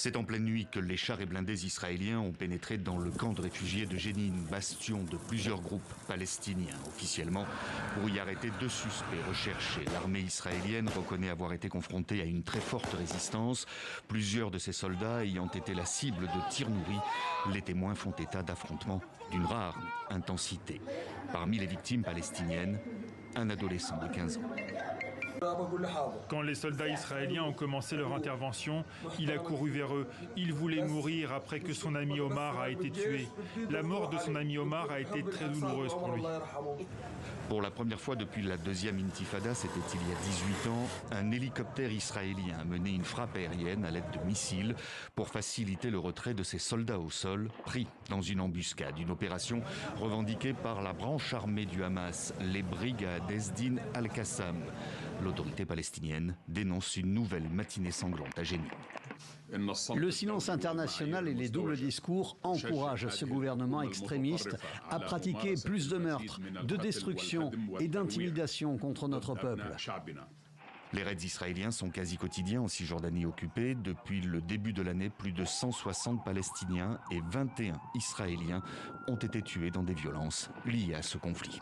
C'est en pleine nuit que les chars et blindés israéliens ont pénétré dans le camp de réfugiés de Jénine, bastion de plusieurs groupes palestiniens. Officiellement, pour y arrêter 2 suspects recherchés. L'armée israélienne reconnaît avoir été confrontée à une très forte résistance, plusieurs de ses soldats ayant été la cible de tirs nourris. Les témoins font état d'affrontements d'une rare intensité. Parmi les victimes palestiniennes, un adolescent de 15 ans. Quand les soldats israéliens ont commencé leur intervention, il a couru vers eux. Il voulait mourir après que son ami Omar a été tué. La mort de son ami Omar a été très douloureuse pour lui. Pour la première fois depuis la deuxième intifada, c'était il y a 18 ans, un hélicoptère israélien a mené une frappe aérienne à l'aide de missiles pour faciliter le retrait de ses soldats au sol, pris dans une embuscade. Une opération revendiquée par la branche armée du Hamas, les brigades Esdin al-Qassam. L'autorité palestinienne dénonce une nouvelle matinée sanglante à Jénine. Le silence international et les doubles discours encouragent ce gouvernement extrémiste à pratiquer plus de meurtres, de destruction et d'intimidation contre notre peuple. Les raids israéliens sont quasi quotidiens en Cisjordanie occupée. Depuis le début de l'année, plus de 160 Palestiniens et 21 Israéliens ont été tués dans des violences liées à ce conflit.